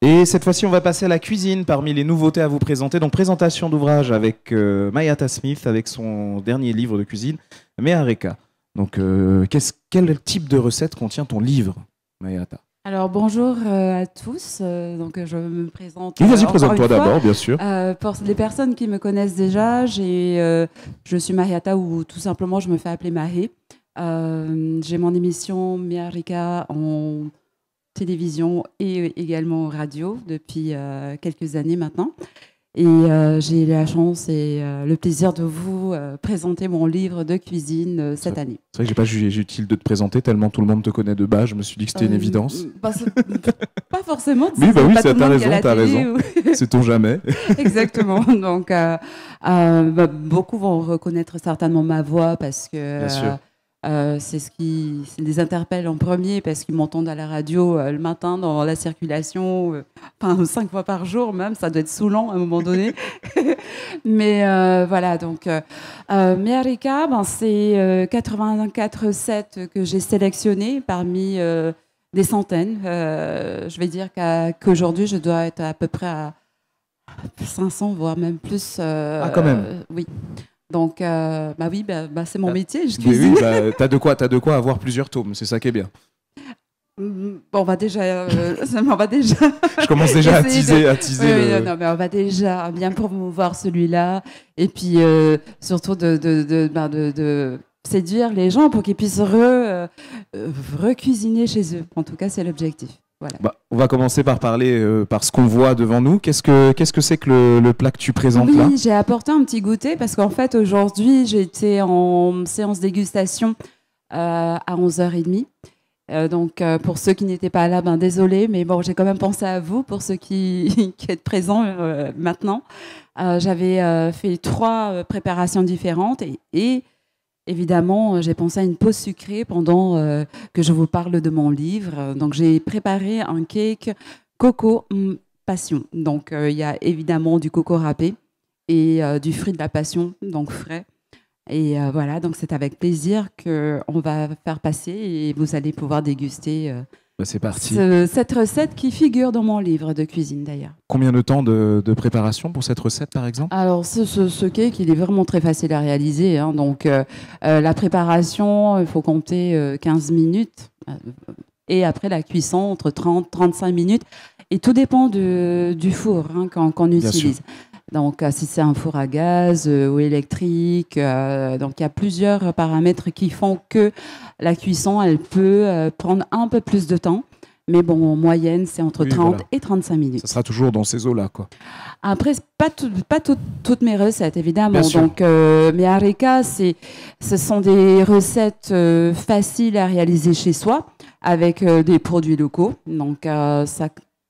Et cette fois-ci, on va passer à la cuisine parmi les nouveautés à vous présenter. Donc, présentation d'ouvrage avec Mayata Smith, avec son dernier livre de cuisine, Mehareka. Donc, quel type de recette contient ton livre, Mayata? Alors bonjour à tous, donc je me présente. Oui, vas-y, présente-toi d'abord, bien sûr. Pour les personnes qui me connaissent déjà, je suis Mayata ou tout simplement je me fais appeler Mahé. J'ai mon émission Mehareka en télévision et également radio depuis quelques années maintenant. Et j'ai la chance et le plaisir de vous présenter mon livre de cuisine cette année. C'est vrai que j'ai pas jugé utile de te présenter tellement tout le monde te connaît de bas. Je me suis dit que c'était une évidence. Pas forcément. Oui, bah oui, t'as raison. Sait-on jamais. Exactement. Donc, beaucoup vont reconnaître certainement ma voix parce que bien sûr. C'est ce qui les interpelle en premier parce qu'ils m'entendent à la radio le matin dans la circulation, 5 fois par jour même, ça doit être saoulant à un moment donné. Mais voilà, donc Mehareka, c'est 84 recettes que j'ai sélectionnées parmi des centaines. Je vais dire qu'aujourd'hui, je dois être à peu près à 500, voire même plus. Quand même. Oui. Donc, c'est mon métier, je cuisine. Oui, t'as de quoi avoir plusieurs tomes, c'est ça qui est bien. Bon, on va déjà. Je commence déjà à teaser. Oui, non, mais on va déjà bien promouvoir celui-là, et puis surtout de séduire les gens pour qu'ils puissent recuisiner chez eux. En tout cas, c'est l'objectif. Voilà. On va commencer par parler par ce qu'on voit devant nous. Qu'est-ce que c'est que le plat que tu présentes là? Oui, j'ai apporté un petit goûter parce qu'en fait aujourd'hui j'étais en séance dégustation à 11h30. Donc pour ceux qui n'étaient pas là, désolé, mais bon, j'ai quand même pensé à vous pour ceux qui êtes présents maintenant. J'avais fait 3 préparations différentes et évidemment, j'ai pensé à une pause sucrée pendant que je vous parle de mon livre. Donc, j'ai préparé un cake coco passion. Donc, il y a évidemment du coco râpé et du fruit de la passion, donc frais. Et voilà, donc c'est avec plaisir qu'on va faire passer et vous allez pouvoir déguster c'est parti. Cette recette qui figure dans mon livre de cuisine d'ailleurs. Combien de temps de préparation pour cette recette par exemple? Alors ce cake, il est vraiment très facile à réaliser. Hein. Donc la préparation, il faut compter 15 minutes. Et après la cuisson, entre 30 et 35 minutes. Et tout dépend du four qu'on utilise. Donc si c'est un four à gaz ou électrique, donc il y a plusieurs paramètres qui font que la cuisson, elle peut prendre un peu plus de temps. Mais bon, en moyenne, c'est entre 30 et 35 minutes. Ça sera toujours dans ces eaux-là, quoi. Après, pas toutes mes recettes, évidemment. Bien sûr. Donc, Mehareka, ce sont des recettes faciles à réaliser chez soi avec des produits locaux. Donc,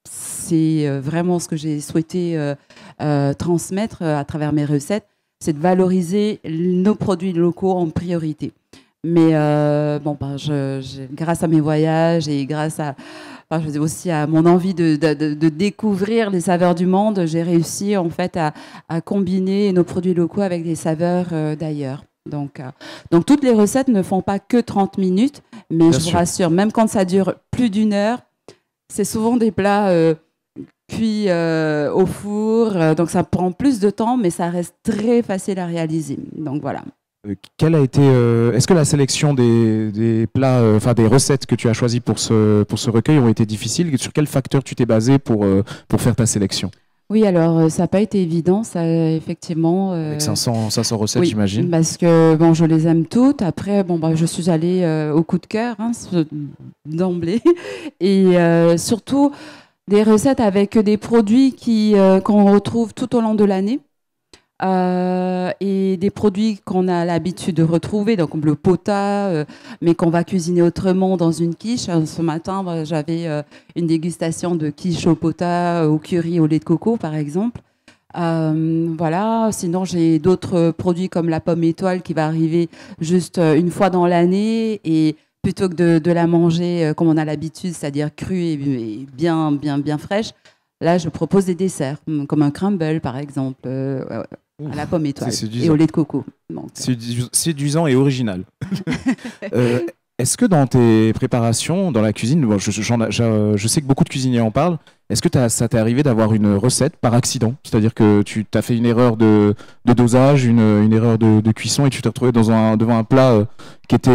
c'est vraiment ce que j'ai souhaité transmettre à travers mes recettes, c'est de valoriser nos produits locaux en priorité. Mais grâce à mes voyages et grâce aussi à mon envie de découvrir les saveurs du monde, j'ai réussi en fait à combiner nos produits locaux avec des saveurs d'ailleurs. Donc toutes les recettes ne font pas que 30 minutes, mais je vous rassure, même quand ça dure plus d'1 heure, c'est souvent des plats cuits au four, donc ça prend plus de temps, mais ça reste très facile à réaliser. Donc voilà. Quelle a été, est-ce que la sélection des plats, des recettes que tu as choisies pour ce recueil ont été difficiles? Sur quel facteur tu t'es basé pour faire ta sélection? Oui, alors ça n'a pas été évident, ça effectivement. Avec 500 recettes, oui, j'imagine. Parce que je les aime toutes. Après, je suis allée au coup de cœur d'emblée, et surtout des recettes avec des produits qu'on retrouve tout au long de l'année. Et des produits qu'on a l'habitude de retrouver, donc comme le pota, mais qu'on va cuisiner autrement dans une quiche. Ce matin, j'avais une dégustation de quiche au pota, au curry, au lait de coco, par exemple. Voilà. Sinon, j'ai d'autres produits comme la pomme étoile qui va arriver juste une fois dans l'année, et plutôt que de la manger comme on a l'habitude, c'est-à-dire crue et bien fraîche, là, je propose des desserts, comme un crumble, par exemple. À la pomme étoile et au lait de coco. Séduisant et original. Est-ce que dans tes préparations, dans la cuisine, je sais que beaucoup de cuisiniers en parlent, Est-ce que ça t'est arrivé d'avoir une recette par accident? C'est-à-dire que tu as fait une erreur de dosage, une erreur de cuisson et tu t'es retrouvé devant un plat qui était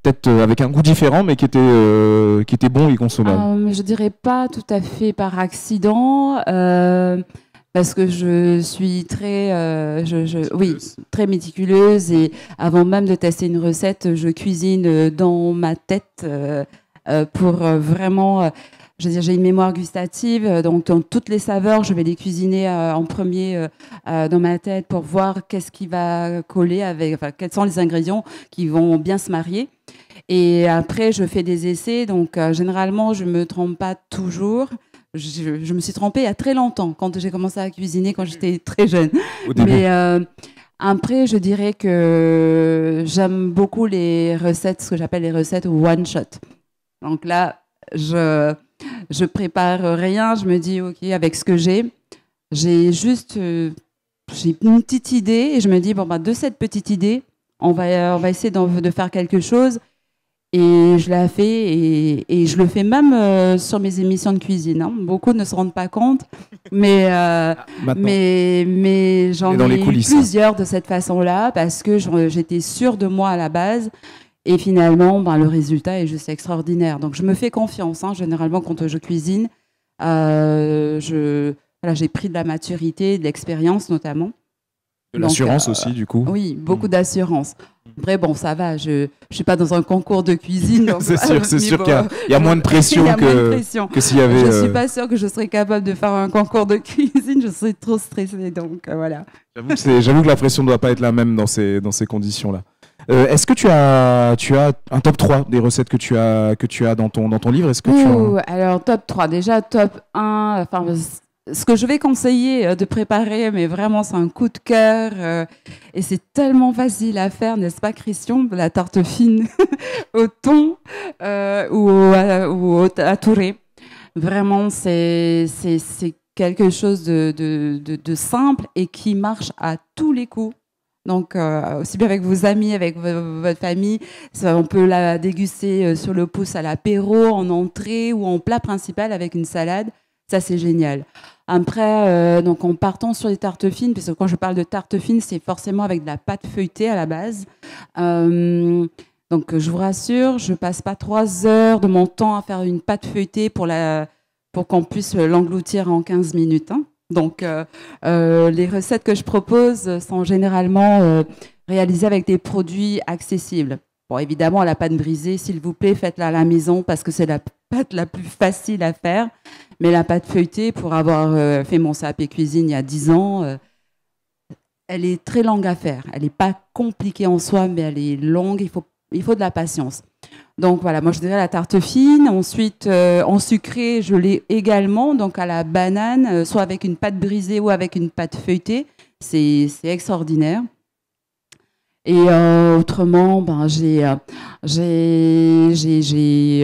peut-être avec un goût différent, mais qui était bon et consommable? Je dirais pas tout à fait par accident, parce que je suis oui, très méticuleuse et avant même de tester une recette, je cuisine dans ma tête pour vraiment. Je veux dire, j'ai une mémoire gustative, donc dans toutes les saveurs, je vais les cuisiner en premier dans ma tête pour voir qu'est-ce qui va coller avec, enfin, quels sont les ingrédients qui vont bien se marier. Et après, je fais des essais, donc généralement, je me trompe pas toujours. Je me suis trompée il y a très longtemps, quand j'ai commencé à cuisiner, quand j'étais très jeune. Au début. Mais après, je dirais que j'aime beaucoup les recettes, ce que j'appelle les recettes one shot. Donc là, je prépare rien, je me dis, OK, avec ce que j'ai juste j'ai une petite idée et je me dis, bon, bah, de cette petite idée, on va essayer de faire quelque chose. Et je la fais et je le fais même sur mes émissions de cuisine. Hein. Beaucoup ne se rendent pas compte, mais j'en ai eu plusieurs de cette façon-là parce que j'étais sûre de moi à la base. Et finalement, ben, le résultat est juste extraordinaire. Donc, je me fais confiance. Hein. Généralement, quand je cuisine, voilà, j'ai pris de la maturité, de l'expérience notamment. De l'assurance aussi, du coup. Oui, beaucoup d'assurance. Après, bon, ça va, je ne suis pas dans un concours de cuisine. C'est sûr qu'il y a moins de pression que s'il y avait... Je ne suis pas sûre que je serais capable de faire un concours de cuisine, je serais trop stressée, donc voilà. J'avoue que la pression ne doit pas être la même dans ces conditions-là. Est-ce que tu as un top 3 des recettes que tu as dans ton livre? Est-ce que alors, top 3, déjà, top 1, enfin... Ce que je vais conseiller de préparer, mais vraiment c'est un coup de cœur et c'est tellement facile à faire, n'est-ce pas Christian? La tarte fine au thon ou à touré. Vraiment, c'est quelque chose de simple et qui marche à tous les coups. Donc, aussi bien avec vos amis, avec votre famille, on peut la déguster sur le pouce à l'apéro, en entrée ou en plat principal avec une salade. Ça, c'est génial. Après, donc en partant sur les tartes fines, parce que quand je parle de tartes fines, c'est forcément avec de la pâte feuilletée à la base. Donc, je vous rassure, je passe pas 3 heures de mon temps à faire une pâte feuilletée pour qu'on puisse l'engloutir en 15 minutes. Hein. Donc, les recettes que je propose sont généralement réalisées avec des produits accessibles. Bon, évidemment, la pâte brisée, s'il vous plaît, faites-la à la maison parce que c'est la pâte la plus facile à faire. Mais la pâte feuilletée, pour avoir fait mon CAP cuisine il y a 10 ans, elle est très longue à faire. Elle n'est pas compliquée en soi, mais elle est longue. Il faut de la patience. Donc voilà, moi je dirais la tarte fine. Ensuite, en sucré, je l'ai également, donc à la banane, soit avec une pâte brisée ou avec une pâte feuilletée. C'est extraordinaire. Et autrement, ben, j'ai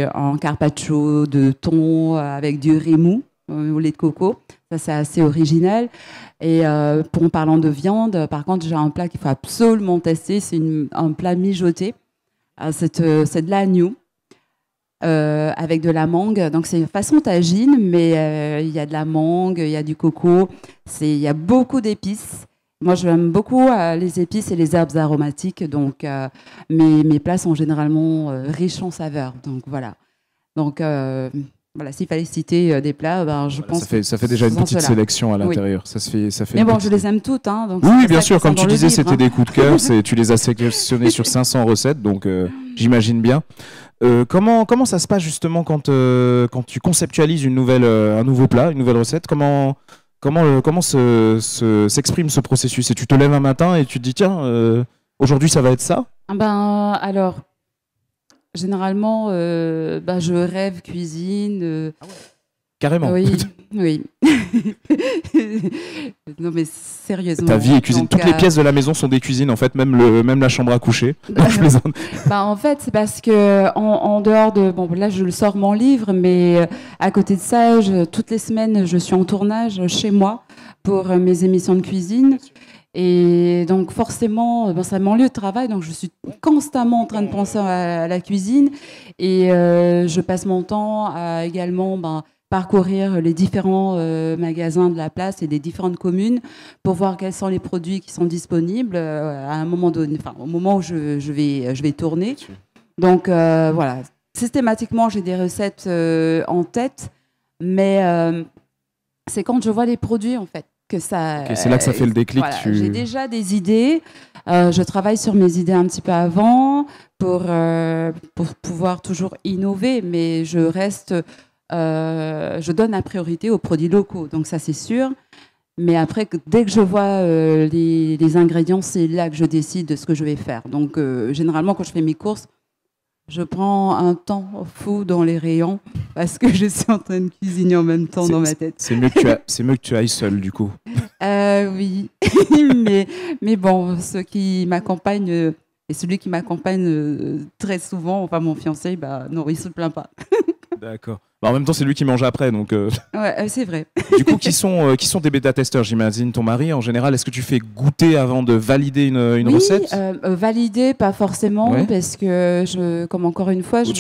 un carpaccio de thon avec du riz mou au lait de coco. Ça, c'est assez original. Et en parlant de viande, par contre, j'ai un plat qu'il faut absolument tester. C'est un plat mijoté. C'est de l'agneau avec de la mangue. Donc, c'est façon tagine, mais il y a de la mangue, il y a du coco. Il y a beaucoup d'épices. Moi, j'aime beaucoup les épices et les herbes aromatiques, donc mes plats sont généralement riches en saveurs. Donc voilà. Donc voilà, s'il fallait citer des plats, ben, je pense ça fait déjà une petite sélection à l'intérieur. Oui. Mais bon, je les aime toutes. Hein, donc oui, bien sûr. Comme tu disais, c'était des coups de cœur. Tu les as sélectionnés sur 500 recettes, donc j'imagine bien. Comment ça se passe justement quand tu conceptualises un nouveau plat, une nouvelle recette? Comment s'exprime ce processus? Et tu te lèves un matin et tu te dis, tiens, aujourd'hui, ça va être ça? Alors, généralement, je rêve cuisine. Ah ouais. Carrément. Oui, oui. Non, mais sérieusement. Ta vie est cuisine. Toutes les pièces de la maison sont des cuisines, en fait, même la chambre à coucher. En fait, c'est parce que en dehors de... Bon, là, je sors mon livre, mais à côté de ça, toutes les semaines, je suis en tournage chez moi pour mes émissions de cuisine. Et donc, forcément, c'est mon lieu de travail, donc je suis constamment en train de penser à la cuisine. Et je passe mon temps à également... parcourir les différents magasins de la place et des différentes communes pour voir quels sont les produits qui sont disponibles à un moment donné, enfin, au moment où je vais tourner. Donc voilà, systématiquement, j'ai des recettes en tête, mais c'est quand je vois les produits, en fait, que ça... Okay, c'est là que ça fait le déclic. Voilà, j'ai déjà des idées. Je travaille sur mes idées un petit peu avant pour pouvoir toujours innover, mais je reste... je donne la priorité aux produits locaux, donc ça, c'est sûr. Mais après, dès que je vois les ingrédients, c'est là que je décide de ce que je vais faire. Donc, généralement, quand je fais mes courses, je prends un temps fou dans les rayons parce que je suis en train de cuisiner en même temps dans ma tête. C'est mieux que tu ailles seul, du coup. Oui, mais bon, ceux qui m'accompagnent et celui qui m'accompagne très souvent, enfin mon fiancé, bah non, il se plaint pas. D'accord. Bah, en même temps, c'est lui qui mange après, donc. Ouais, c'est vrai. Du coup, qui sont tes bêta-testeurs, j'imagine, ton mari en général. Est-ce que tu fais goûter avant de valider une recette? Valider, pas forcément, ouais. Parce que comme encore une fois, je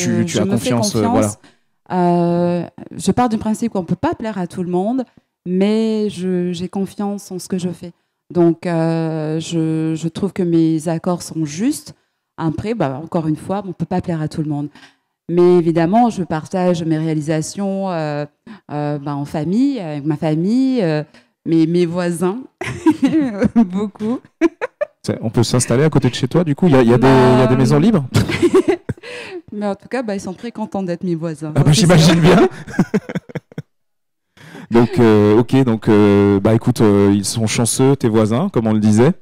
me fais confiance. Voilà. Je pars du principe qu'on ne peut pas plaire à tout le monde, mais j'ai confiance en ce que je fais. Donc, je trouve que mes accords sont justes. Après, bah, encore une fois, on ne peut pas plaire à tout le monde. Mais évidemment, je partage mes réalisations en famille, avec ma famille, mes voisins, beaucoup. On peut s'installer à côté de chez toi, du coup? Il y a des maisons libres? Mais en tout cas, ils sont très contents d'être mes voisins. J'imagine bien. Donc, ok, donc, écoute, ils sont chanceux, tes voisins, comme on le disait.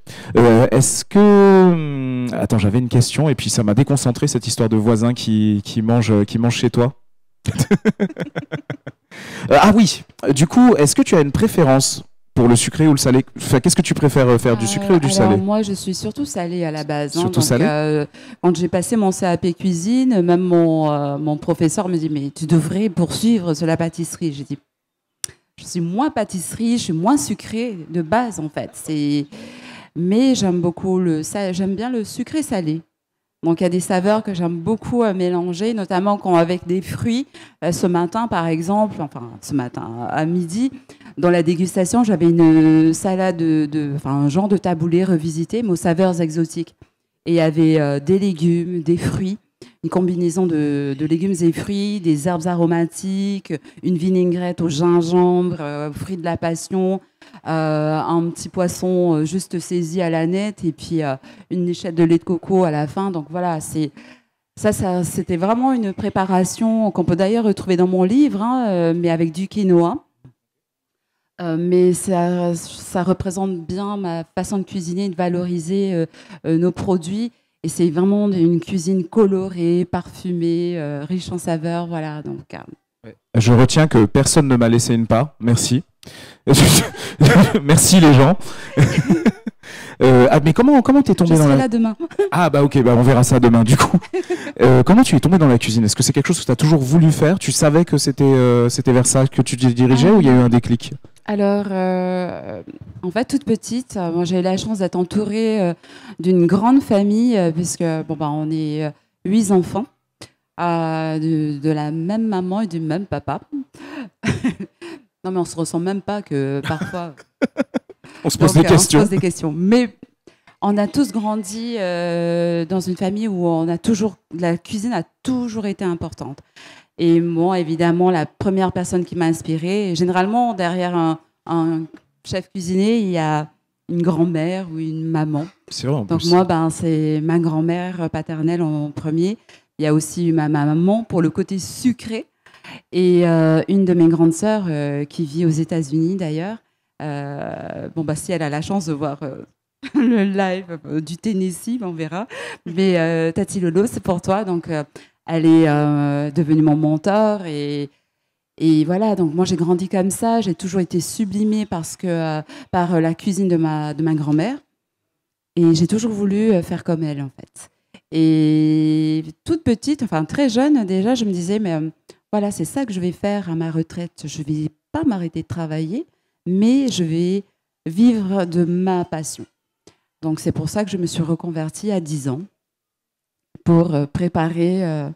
Est-ce que... Attends, j'avais une question, et puis ça m'a déconcentré, cette histoire de voisins qui mangent chez toi. Ah oui, du coup, est-ce que tu as une préférence pour le sucré ou le salé? Enfin, qu'est-ce que tu préfères faire, du sucré ou du salé? Moi, je suis surtout salée à la base. Surtout salé. Quand j'ai passé mon CAP cuisine, même mon professeur me dit « Mais tu devrais poursuivre sur la pâtisserie ». J'ai dit « Je suis moins pâtisserie, je suis moins sucrée de base, en fait. » Mais j'aime beaucoup j'aime bien le sucré salé. Donc, il y a des saveurs que j'aime beaucoup mélanger, notamment avec des fruits. Ce matin, par exemple, à midi, dans la dégustation, j'avais une salade un genre de taboulé revisité, mais aux saveurs exotiques. Et il y avait des légumes, des fruits, une combinaison de légumes et fruits, des herbes aromatiques, une vinaigrette au gingembre, fruits de la passion, un petit poisson juste saisi à la nette et puis une léchette de lait de coco à la fin. Donc voilà, c'était vraiment une préparation qu'on peut d'ailleurs retrouver dans mon livre, mais avec du quinoa. Mais ça représente bien ma façon de cuisiner et de valoriser nos produits. Et c'est vraiment une cuisine colorée, parfumée, riche en saveurs. Voilà, donc, Je retiens que personne ne m'a laissé une part. Merci. Merci les gens. Mais comment t'es tombé dans la... Je serai là demain. Ah bah ok, on verra ça demain du coup. Comment tu es tombé dans la cuisine? Est-ce que c'est quelque chose que tu as toujours voulu faire? Tu savais que c'était vers ça que tu te dirigeais ou il y a eu un déclic? Alors, en fait, toute petite, moi j'ai eu la chance d'être entourée d'une grande famille, puisque on est 8 enfants, de la même maman et du même papa. Non, mais on se ressent même pas que parfois. On se pose des questions. On se pose des questions. Mais on a tous grandi dans une famille où la cuisine a toujours été importante. Et moi, évidemment, la première personne qui m'a inspirée, généralement, derrière un chef cuisinier, il y a une grand-mère ou une maman. C'est vrai, en Donc plus. moi, c'est ma grand-mère paternelle en premier. Il y a aussi ma maman pour le côté sucré. Et une de mes grandes sœurs qui vit aux États-Unis, d'ailleurs. Si elle a la chance de voir le live du Tennessee, on verra. Mais Tati Lolo, c'est pour toi. Donc, elle est devenue mon mentor et voilà, donc moi j'ai grandi comme ça, j'ai toujours été sublimée par la cuisine de ma grand-mère et j'ai toujours voulu faire comme elle en fait. Et toute petite, très jeune déjà, je me disais mais voilà, c'est ça que je vais faire à ma retraite. Je vais pas m'arrêter de travailler, mais je vais vivre de ma passion. Donc c'est pour ça que je me suis reconvertie à 10 ans pour préparer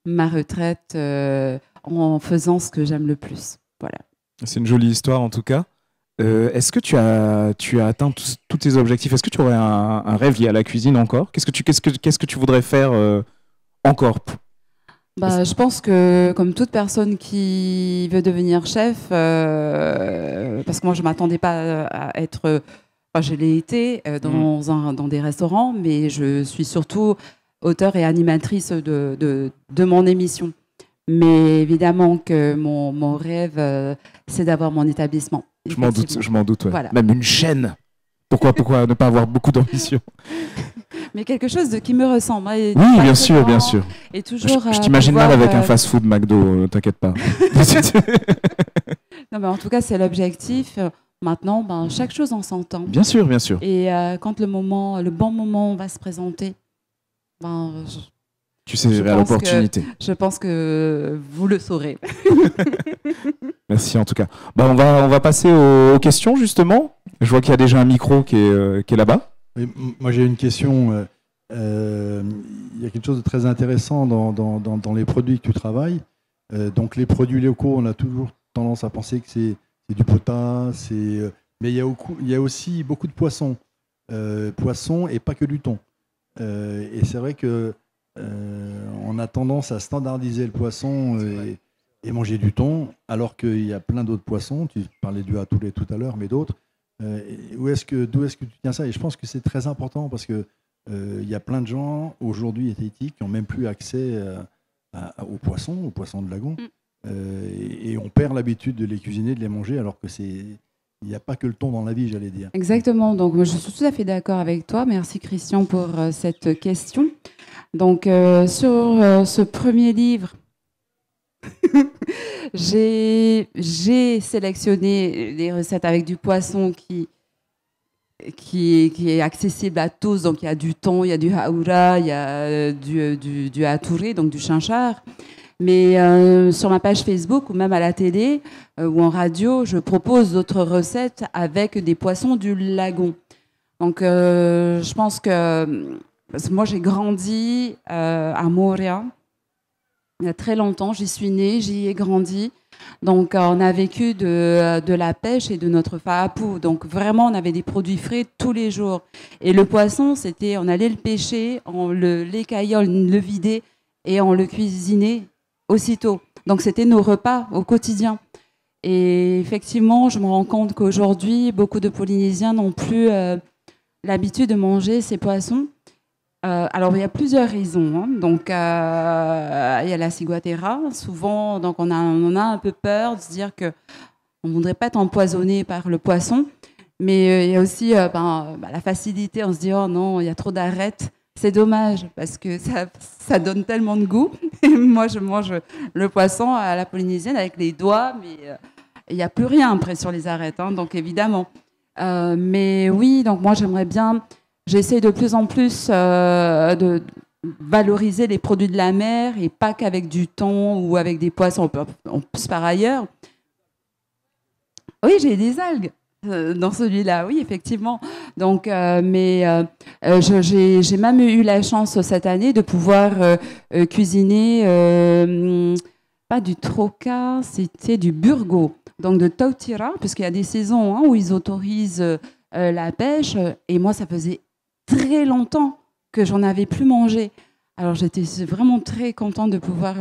ma retraite en faisant ce que j'aime le plus. Voilà. C'est une jolie histoire en tout cas. Est-ce que tu as atteint tous tes objectifs? Est-ce que tu aurais un rêve lié à la cuisine encore? Qu'est-ce que tu voudrais faire encore? Je pense que comme toute personne qui veut devenir chef, parce que moi je m'attendais pas à être, je l'ai été dans des restaurants, mais je suis surtout auteure et animatrice de mon émission. Mais évidemment que mon rêve, c'est d'avoir mon établissement. Je m'en doute. Ouais. Voilà. Même une chaîne. Pourquoi ne pas avoir beaucoup d'ambition? Mais quelque chose qui me ressemble. Oui, bien sûr. Et toujours. Je t'imagine mal avec un fast-food McDo, t'inquiète pas. Non, mais en tout cas, c'est l'objectif. Maintenant, chaque chose en son temps. Bien sûr. Et quand le bon moment va se présenter, tu saisiras l'opportunité. Je pense que vous le saurez. Merci en tout cas. On va passer aux questions justement. Je vois qu'il y a déjà un micro qui est là-bas. Oui, moi j'ai une question. Il y a quelque chose de très intéressant dans les produits que tu travailles. Donc les produits locaux, on a toujours tendance à penser que c'est du potas, mais il y a aussi beaucoup de poissons. Poissons et pas que du thon. Et c'est vrai que on a tendance à standardiser le poisson et manger du thon, alors qu'il y a plein d'autres poissons. Tu parlais du hatoulet tout à l'heure, mais d'autres. D'où est-ce que tu tiens ça? Et je pense que c'est très important parce que il y a plein de gens aujourd'hui éthiques qui n'ont même plus accès aux poissons de lagon. Et on perd l'habitude de les cuisiner, de les manger, alors que il n'y a pas que le thon dans la vie, j'allais dire. Exactement. Donc, je suis tout à fait d'accord avec toi. Merci, Christian, pour cette question. Donc, sur ce premier livre, j'ai sélectionné des recettes avec du poisson qui est accessible à tous. Donc, il y a du thon, il y a du haoura, il y a du hatouré, donc du chinchard. Mais sur ma page Facebook ou même à la télé ou en radio, je propose d'autres recettes avec des poissons du lagon. Donc, je pense que moi, j'ai grandi à Moorea. Il y a très longtemps, j'y suis née, j'y ai grandi. Donc, on a vécu de la pêche et de notre fa'apu. Donc, vraiment, on avait des produits frais tous les jours. Et le poisson, on allait le pêcher, on l'écaillait, on le vidait et on le cuisinait aussitôt. Donc, c'était nos repas au quotidien. Et effectivement, je me rends compte qu'aujourd'hui, beaucoup de Polynésiens n'ont plus l'habitude de manger ces poissons. Alors, il y a plusieurs raisons. Donc, il y a la ciguatera. Souvent, donc, on a un peu peur de se dire qu'on ne voudrait pas être empoisonné par le poisson. Mais il y a aussi la facilité. On se dit, oh non, il y a trop d'arêtes. C'est dommage parce que ça donne tellement de goût. Et moi, je mange le poisson à la polynésienne avec les doigts, mais il n'y a plus rien après sur les arêtes. Donc, évidemment. Mais oui, donc moi, j'aimerais bien... J'essaie de plus en plus de valoriser les produits de la mer et pas qu'avec du thon ou avec des poissons. En plus, par ailleurs. Oui, j'ai des algues dans celui-là, oui, effectivement. Donc, j'ai même eu la chance cette année de pouvoir cuisiner, pas du troca, c'était du burgo, donc de tautira, puisqu'il y a des saisons où ils autorisent la pêche. Et moi, ça faisait très longtemps que j'en avais plus mangé. Alors j'étais vraiment très contente de pouvoir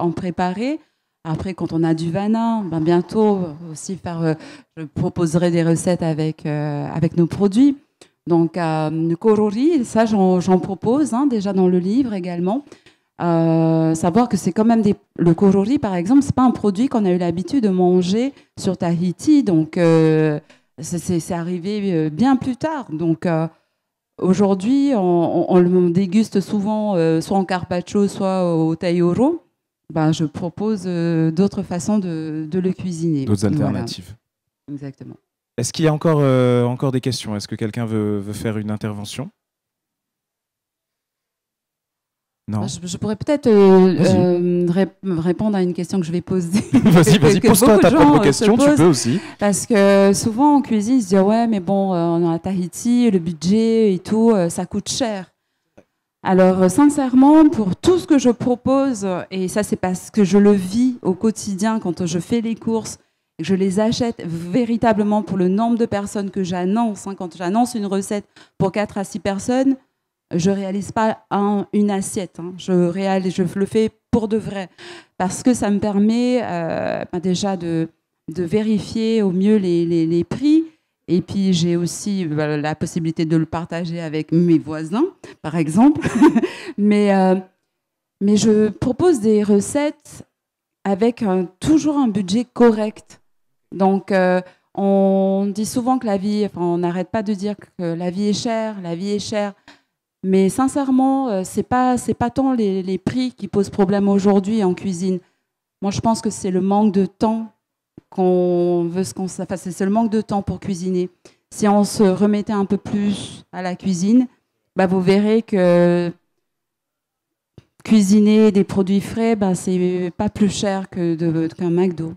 en préparer. Après, quand on a du vana, bientôt aussi je proposerai des recettes avec nos produits. Donc le korori, ça j'en propose déjà dans le livre également. Savoir que c'est quand même le korori, par exemple, c'est pas un produit qu'on a eu l'habitude de manger sur Tahiti. Donc c'est arrivé bien plus tard. Donc aujourd'hui, on le déguste souvent, soit en carpaccio, soit au taioro. Je propose d'autres façons de le cuisiner. D'autres alternatives. Voilà. Exactement. Est-ce qu'il y a encore des questions? Est-ce que quelqu'un veut faire une intervention? Non. Je pourrais peut-être répondre à une question que je vais poser. Vas-y, pose-toi ta propre question, tu peux aussi. Parce que souvent en cuisine, ils se disent ouais, mais bon, on est à Tahiti, le budget et tout, ça coûte cher. Alors, sincèrement, pour tout ce que je propose, et ça c'est parce que je le vis au quotidien quand je fais les courses, et que je les achète véritablement pour le nombre de personnes que j'annonce. Quand j'annonce une recette pour 4 à 6 personnes, je ne réalise pas une assiette. Je le fais pour de vrai. Parce que ça me permet déjà de vérifier au mieux les prix. Et puis, j'ai aussi la possibilité de le partager avec mes voisins, par exemple. mais je propose des recettes avec toujours un budget correct. Donc, on dit souvent que on n'arrête pas de dire que la vie est chère. Mais sincèrement, c'est pas tant les prix qui posent problème aujourd'hui en cuisine. Moi, je pense que c'est le manque de temps c'est le manque de temps pour cuisiner. Si on se remettait un peu plus à la cuisine, vous verrez que cuisiner des produits frais, c'est pas plus cher qu'un McDo.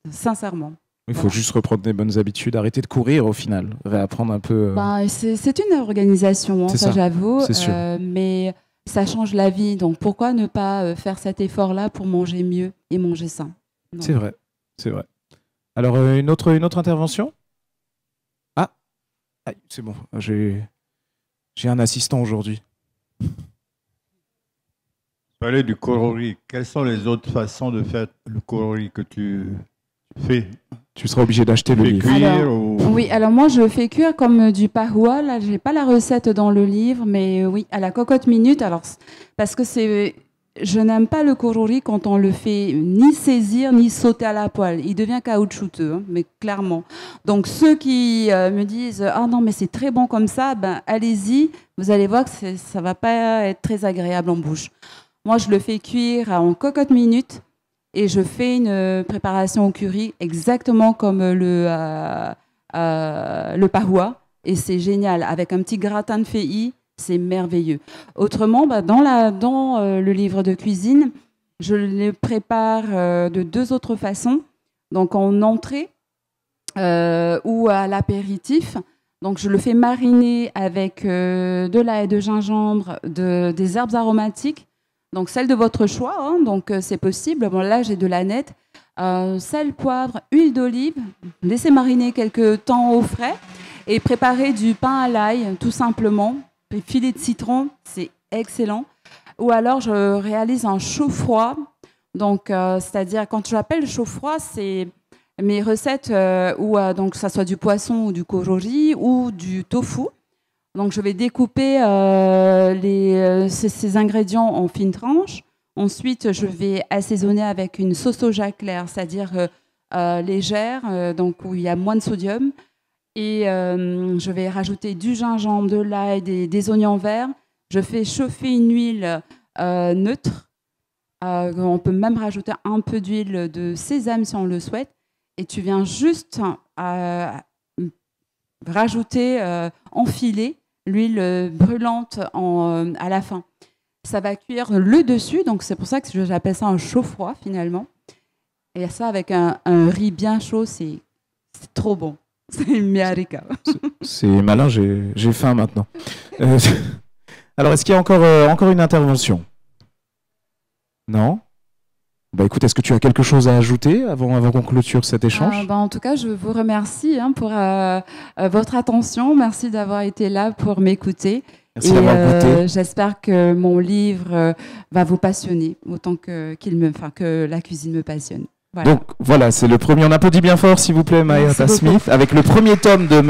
Sincèrement. Il faut juste reprendre des bonnes habitudes, arrêter de courir au final, réapprendre un peu. C'est une organisation, ça j'avoue, c'est sûr. Mais ça change la vie. Donc pourquoi ne pas faire cet effort-là pour manger mieux et manger sain? C'est vrai. Alors une autre intervention? Ah, c'est bon, j'ai un assistant aujourd'hui. Parler du korori. Quelles sont les autres façons de faire le korori que tu fais? Tu seras obligé d'acheter le livre. Oui, alors moi je fais cuire comme du pahua. Là, j'ai pas la recette dans le livre, mais oui, à la cocotte minute. Alors parce que je n'aime pas le korori quand on le fait ni saisir ni sauter à la poêle. Il devient caoutchouteux, mais clairement. Donc ceux qui me disent ah non mais c'est très bon comme ça, allez-y. Vous allez voir que ça va pas être très agréable en bouche. Moi je le fais cuire en cocotte minute. Et je fais une préparation au curry exactement comme le pahua. Et c'est génial. Avec un petit gratin de feuilles, c'est merveilleux. Autrement, dans le livre de cuisine, je le prépare de 2 autres façons. Donc en entrée ou à l'apéritif. Donc je le fais mariner avec de l'ail, de gingembre, des herbes aromatiques. Donc, celle de votre choix, donc c'est possible. Bon, là, j'ai de l'aneth, sel, poivre, huile d'olive. Laissez mariner quelques temps au frais et préparer du pain à l'ail, tout simplement. Puis, filet de citron, c'est excellent. Ou alors, je réalise un chaud-froid. Donc, c'est-à-dire, quand j'appelle chaud-froid, c'est mes recettes où donc, ça soit du poisson ou du korori ou du tofu. Donc, je vais découper ces ingrédients en fines tranches. Ensuite, je vais assaisonner avec une sauce soja claire, c'est-à-dire légère, donc où il y a moins de sodium. Et je vais rajouter du gingembre, de l'ail, des oignons verts. Je fais chauffer une huile neutre. On peut même rajouter un peu d'huile de sésame si on le souhaite. Et tu viens juste rajouter, enfiler l'huile brûlante à la fin. Ça va cuire le dessus, donc c'est pour ça que j'appelle ça un chaud-froid finalement. Et ça avec un riz bien chaud, c'est trop bon. C'est une miarika. C'est malin, j'ai faim maintenant. Alors, est-ce qu'il y a encore une intervention? Non? Écoute, est-ce que tu as quelque chose à ajouter avant qu'on clôture cet échange? En tout cas, je vous remercie pour votre attention. Merci d'avoir été là pour m'écouter. Merci d'avoir écouté. J'espère que mon livre va vous passionner autant que la cuisine me passionne. Voilà. Donc voilà, c'est le premier. On applaudit bien fort, s'il vous plaît, Mayata Smith, avec le premier tome de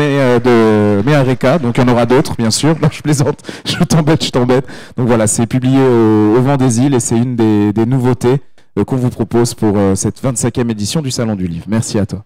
Mehareka. Donc il y en aura d'autres, bien sûr. Non, je plaisante, je t'embête. Donc voilà, c'est publié au Vent des Îles et c'est une des nouveautés qu'on vous propose pour cette 25e édition du Salon du Livre. Merci à toi.